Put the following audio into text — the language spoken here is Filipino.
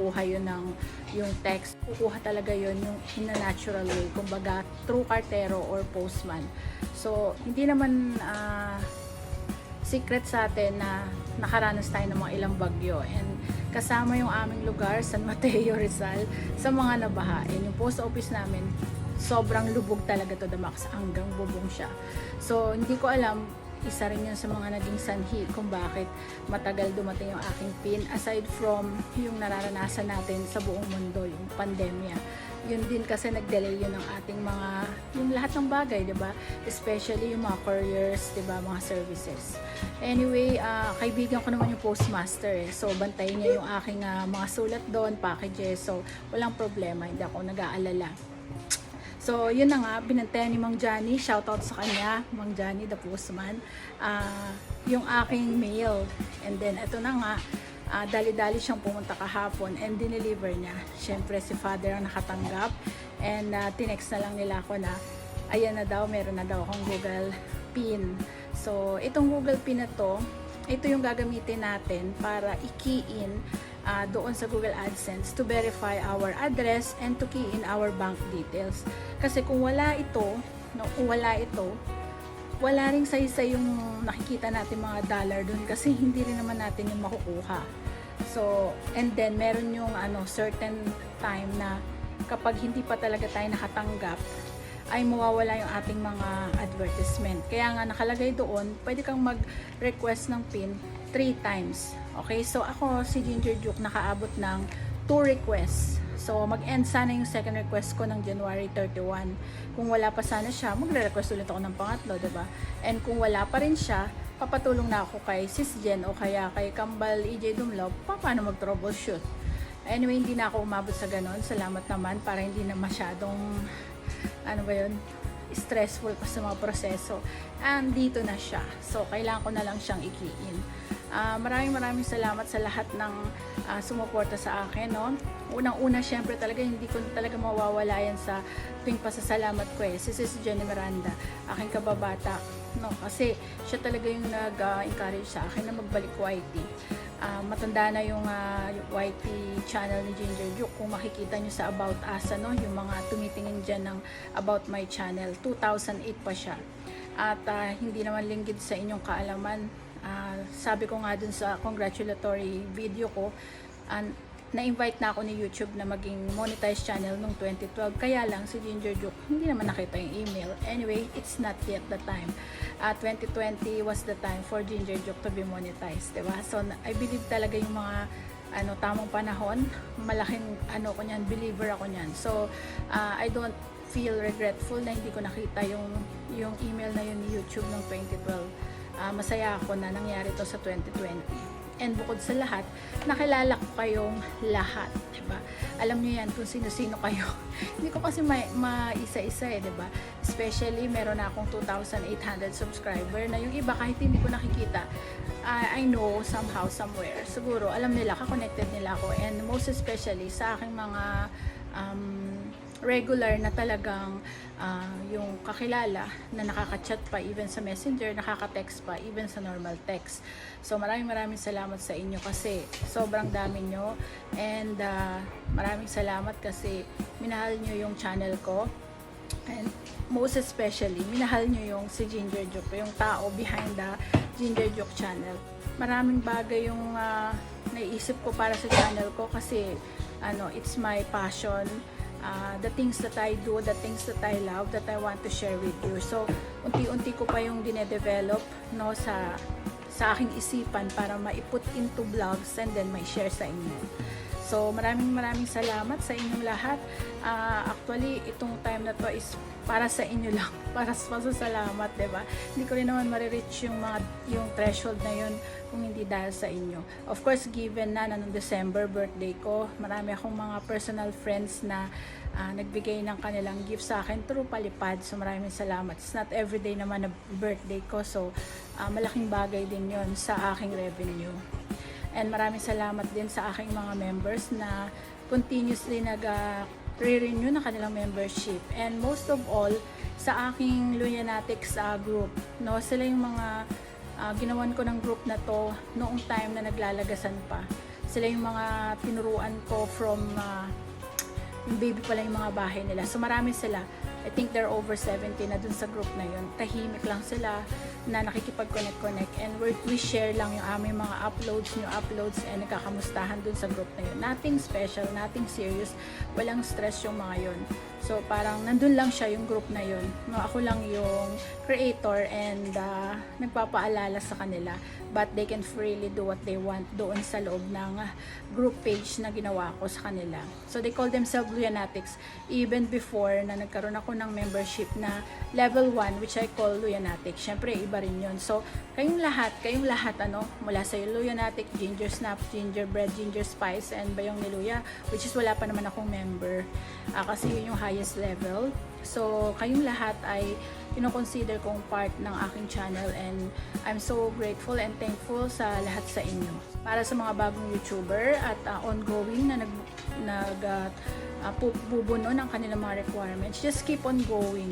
kukuha yun ng yung text, kukuha talaga yun yung in a natural way, kumbaga through cartero or postman. So hindi naman secret sa atin na nakaranas tayo ng mga ilang bagyo, and kasama yung aming lugar, San Mateo, Rizal, sa mga nabaha. And yung post office namin, sobrang lubog talaga to the max, hanggang bubong siya. So hindi ko alam, isa rin yun sa mga naging sanhi kung bakit matagal dumating yung aking PIN, aside from yung nararanasan natin sa buong mundo, yung pandemya. Yun din kasi nag-delay yun ng ating mga, yung lahat ng bagay, diba? Especially yung mga couriers, diba? Mga services. Anyway, kaibigan ko naman yung postmaster eh. So, bantayin niya yung aking mga sulat doon, packages. So, walang problema, hindi ako nag-aalala. So, yun na nga, binantayan ni Mang Johnny, shoutout sa kanya, Mang Johnny, the postman, yung aking mail. And then, ito na nga, dali-dali siyang pumunta kahapon and dineliver niya. Siyempre, si father ang nakatanggap, and tinext na lang nila ako na, ayan na daw, meron na daw akong Google PIN. So, itong Google PIN na to, ito yung gagamitin natin para i-key in doon sa Google AdSense to verify our address and to key in our bank details. Kasi kung wala ito, wala ring saysay yung nakikita natin mga dollar doon, kasi hindi rin naman natin yung makukuha. So, and then meron yung certain time na kapag hindi pa talaga tayo nakatanggap, ay mawawala yung ating mga advertisement. Kaya nga nakalagay doon, pwede kang mag-request ng PIN 3 times. Okay, so ako si Ginger Juke nakaabot ng 2 requests. So mag-end sana yung second request ko ng January 31. Kung wala pa sana siya, magre-request ulit ako ng pangatlo, diba? And kung wala pa rin siya, papatulong na ako kay Sis Jen o kaya kay Kambal EJ Dumlov paano mag-troubleshoot. Anyway, hindi na ako umabot sa ganon. Salamat naman, para hindi na masyadong stressful pa sa mga proseso. And dito na siya. So, kailangan ko na lang siyang i-key in. Maraming salamat sa lahat ng sumuporta sa akin, no? Unang-una, syempre talaga, hindi ko talaga mawawala yan sa tuwing pasasalamat ko eh. Si Jenny Miranda, aking kababata, no? Kasi siya talaga yung nag-encourage sa akin na magbalik YT. Matanda na yung YT channel ni Ginger Juke. Kung makikita nyo sa About Us, yung mga tumitingin dyan ng About My Channel, 2008 pa siya. At hindi naman linggid sa inyong kaalaman. Sabi ko nga dun sa congratulatory video ko, na-invite na ako ni YouTube na maging monetized channel noong 2012. Kaya lang si Ginger Juke hindi naman nakita yung email. Anyway, it's not yet the time. 2020 was the time for Ginger Juke to be monetized, diba? So I believe talaga yung mga tamang panahon, malaking ko niyan, believer ako niyan. So I don't feel regretful na hindi ko nakita yung email na yun ni YouTube noong 2012. Masaya ako na nangyari to sa 2020. And bukod sa lahat, nakilala ko kayong lahat, diba? Alam niyo yan kung sino-sino kayo. Hindi ko kasi maisa-isa eh, diba? Especially, meron na akong 2,800 subscriber na yung iba kahit hindi ko nakikita, I know somehow, somewhere. Siguro, alam nila, ka-connected nila ako. And most especially, sa aking mga regular na talagang yung kakilala na nakaka-chat pa even sa Messenger, nakaka-text pa even sa normal text. So maraming salamat sa inyo kasi sobrang dami nyo, and maraming salamat kasi minahal nyo yung channel ko, and most especially minahal nyo yung si Ginger Juke, yung tao behind the Ginger Juke channel. Maraming bagay yung naiisip ko para sa channel ko kasi it's my passion. The things that I do, the things that I love, that I want to share with you. So, unti-unti ko pa yung dinedevelop, no, sa aking isipan para ma-put into vlogs and then may share sa inyo. So, maraming salamat sa inyong lahat. Actually, itong time na to is para sa inyo lang, para sa pasasalamat, diba? Hindi ko rin naman marireach yung threshold na yun kung hindi dahil sa inyo. Of course, given na noong December, birthday ko, marami akong mga personal friends na nagbigay ng kanilang gift sa akin through Palipad. So, maraming salamat. It's not everyday naman na birthday ko. So, malaking bagay din yon sa aking revenue. And maraming salamat din sa aking mga members na continuously re-renew na kanilang membership. And most of all, sa aking Luyanatics group, no, sila yung mga ginawan ko ng group na to noong time na naglalagasan pa. Sila yung mga tinuruan ko from yung baby pa lang yung mga bahay nila. So marami sila. I think they're over 70 na dun sa group na yun. Tahimik lang sila na nakikipag-connect and we share lang yung aming mga new uploads and nagkakamustahan dun sa group na yun. Nothing special, nothing serious. Walang stress yung mga yun. So parang nandun lang siya yung group na yun. No, ako lang yung creator and nagpapaalala sa kanila. But they can freely do what they want doon sa loob ng group page na ginawa ko sa kanila. So they call themselves Luyanatics. Even before na nagkaroon ako ng membership na level 1 which I call Luyanatic. Syempre iba rin yun. So kayong lahat mula sa Luyanatic, Ginger Snap, Gingerbread, Ginger Spice, and Bayong ni Luya, which is wala pa naman akong member. Kasi yun yung highest level. So kayong lahat ay consider kong part ng aking channel and I'm so grateful and thankful sa lahat sa inyo. Para sa mga bagong YouTuber at ongoing na bubuno ng kanilang mga requirements, just keep on going.